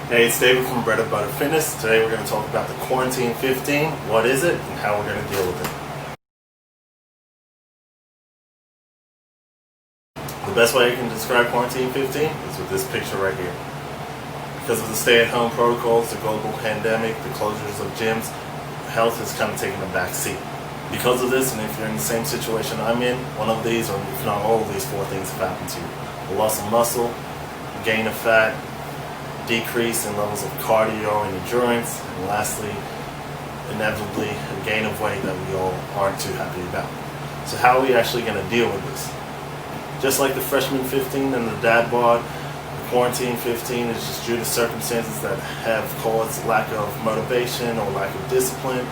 Hey, it's David from Bread and Butter Fitness. Today we're going to talk about the Quarantine15, what is it, and how we're going to deal with it. The best way I can describe Quarantine15 is with this picture right here. Because of the stay-at-home protocols, the global pandemic, the closures of gyms, health has kind of taken a back seat. Because of this, and if you're in the same situation I'm in, one of these, or if not all of these four things have happened to you. A loss of muscle, gain of fat, decrease in levels of cardio and endurance, and lastly, inevitably, a gain of weight that we all aren't too happy about. So how are we actually going to deal with this? Just like the freshman 15 and the dad bod, the Quarantine15 is just due to circumstances that have caused lack of motivation or lack of discipline,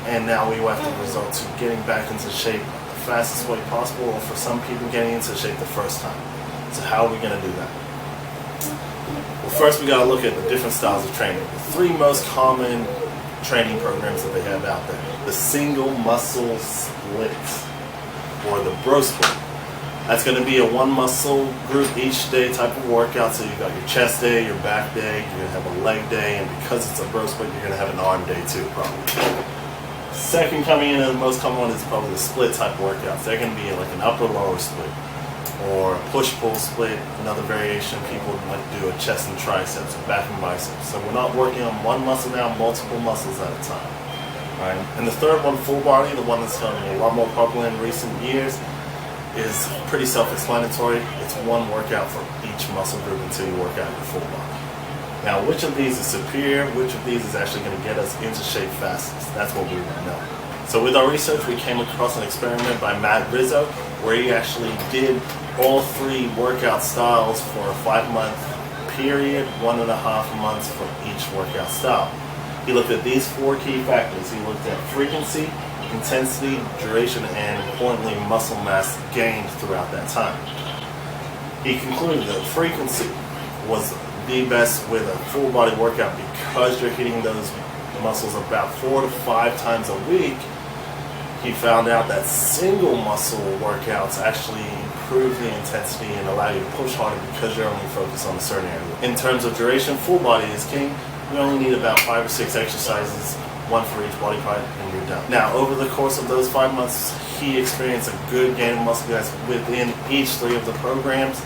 and now we have to resort to getting back into shape the fastest way possible, or for some people getting into shape the first time. So how are we going to do that? Well, first we got to look at the different styles of training. The three most common training programs that they have out there. The single muscle split, or the bro split. That's going to be a one muscle group each day type of workout. So you've got your chest day, your back day, you're going to have a leg day, and because it's a bro split, you're going to have an arm day too, probably. Second coming in, and the most common one, is probably the split type workouts. They're going to be like an upper-lower split, or a push-pull split. Another variation, people like to do a chest and triceps, or back and biceps. So we're not working on one muscle now, multiple muscles at a time. All right? And the third one, full body, the one that's becoming a lot more popular in recent years, is pretty self-explanatory. It's one workout for each muscle group until you work out your full body. Now, which of these is superior? Which of these is actually going to get us into shape fastest? That's what we want to know. So with our research, we came across an experiment by Matt Rizzo, where he actually did all three workout styles for a 5-month period, 1.5 months for each workout style. He looked at these four key factors. He looked at frequency, intensity, duration, and importantly, muscle mass gained throughout that time. He concluded that frequency was the best with a full body workout because you're hitting those muscles about 4 to 5 times a week. He found out that single muscle workouts actually improve the intensity and allow you to push harder because you're only focused on a certain area. In terms of duration, full body is king. You only need about 5 or 6 exercises, one for each body part, and you're done. Now, over the course of those 5 months, he experienced a good gain of muscle mass within each 3 of the programs,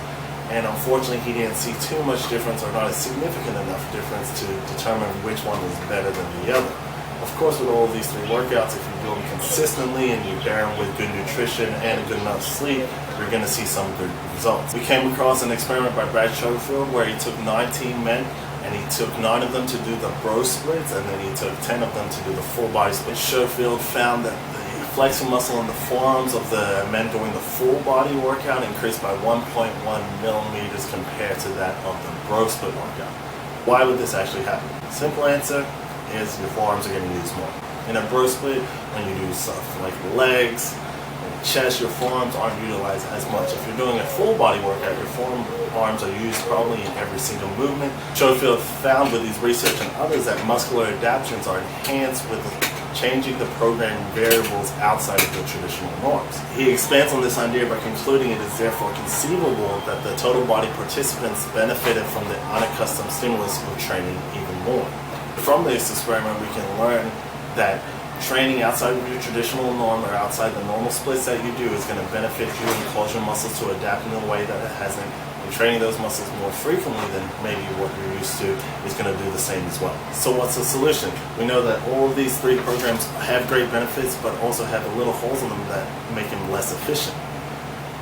and unfortunately, he didn't see too much difference, or not a significant enough difference to determine which one was better than the other. Of course, with all of these 3 workouts, if you do them consistently and you pair them with good nutrition and a good amount of sleep, you're going to see some good results. We came across an experiment by Brad Schofield where he took 19 men and he took 9 of them to do the bro splits, and then he took 10 of them to do the full body split. Schofield found that the flexor muscle in the forearms of the men doing the full body workout increased by 1.1 millimeters compared to that of the bro split workout. Why would this actually happen? Simple answer is your forearms are getting used more. In a bro split, when you do stuff like legs and chest, your forearms aren't utilized as much. If you're doing a full body workout, your forearms are used probably in every single movement. Schofield found with his research and others that muscular adaptations are enhanced with changing the programming variables outside of the traditional norms. He expands on this idea by concluding it is therefore conceivable that the total body participants benefited from the unaccustomed stimulus of training even more. From this experiment, we can learn that training outside of your traditional norm, or outside the normal splits that you do, is going to benefit you and cause your muscles to adapt in a way that it hasn't. And training those muscles more frequently than maybe what you're used to is going to do the same as well. So what's the solution? We know that all of these 3 programs have great benefits, but also have the little holes in them that make them less efficient.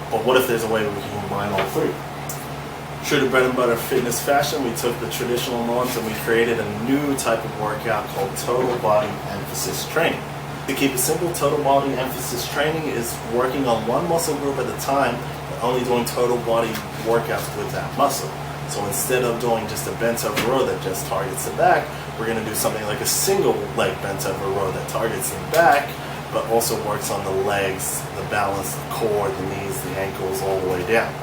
But what if there's a way we can combine all 3? True to bread and butter fitness fashion, we took the traditional norms and we created a new type of workout called total body emphasis training. To keep it simple, total body emphasis training is working on one muscle group at a time, but only doing total body workouts with that muscle. So instead of doing just a bent over row that just targets the back, we're going to do something like a single leg bent over row that targets the back, but also works on the legs, the balance, the core, the knees, the ankles, all the way down.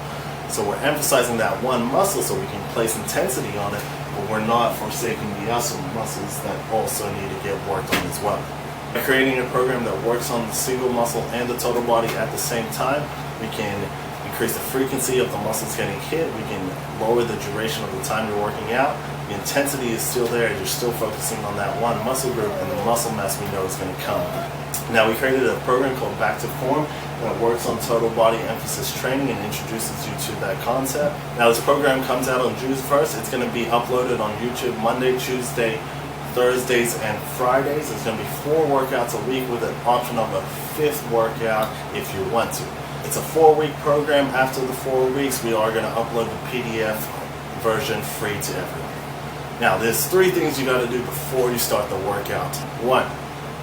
So we're emphasizing that one muscle so we can place intensity on it, but we're not forsaking the other muscles that also need to get worked on as well. By creating a program that works on the single muscle and the total body at the same time, we can increase the frequency of the muscles getting hit, we can lower the duration of the time you're working out, The intensity is still there. You're still focusing on that one muscle group, and the muscle mass we know is going to come. Now, we created a program called Back to Form that works on total body emphasis training and introduces you to that concept. Now, this program comes out on June 1st. It's going to be uploaded on YouTube Monday, Tuesday, Thursdays, and Fridays. There's going to be 4 workouts a week with an option of a 5th workout if you want to. It's a 4-week program. After the 4 weeks, we are going to upload the PDF version free to everyone. Now, there's 3 things you got to do before you start the workout. 1,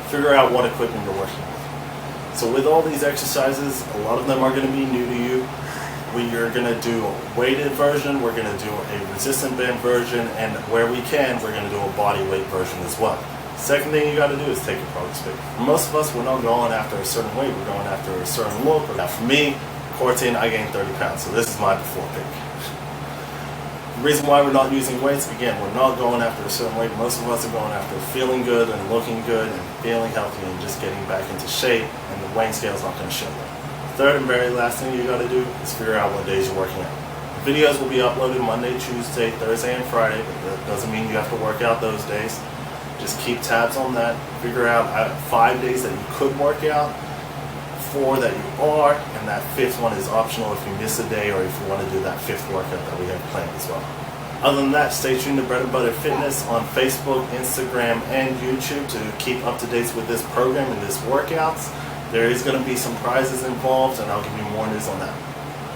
figure out what equipment you're working with. So with all these exercises, a lot of them are going to be new to you. We are going to do a weighted version, we're going to do a resistant band version, and where we can, we're going to do a body weight version as well. Second thing you got to do is take a progress pic. For most of us, we're not going after a certain weight, we're going after a certain look. Now for me, Quarantine, I gained 30 pounds, so this is my before pic. The reason why we're not using weights, again, we're not going after a certain weight. Most of us are going after feeling good and looking good and feeling healthy and just getting back into shape, and the weighing scale is not going to show that. Third and very last thing you got to do is figure out what days you're working out. Videos will be uploaded Monday, Tuesday, Thursday, and Friday, but that doesn't mean you have to work out those days. Just keep tabs on that. Figure out 5 days that you could work out, 4 that you are, and that 5th one is optional if you miss a day or if you want to do that 5th workout that we have planned as well. Other than that, stay tuned to Bread and Butter Fitness on Facebook, Instagram, and YouTube to keep up to date with this program and this workouts. There is going to be some prizes involved, and I'll give you more news on that.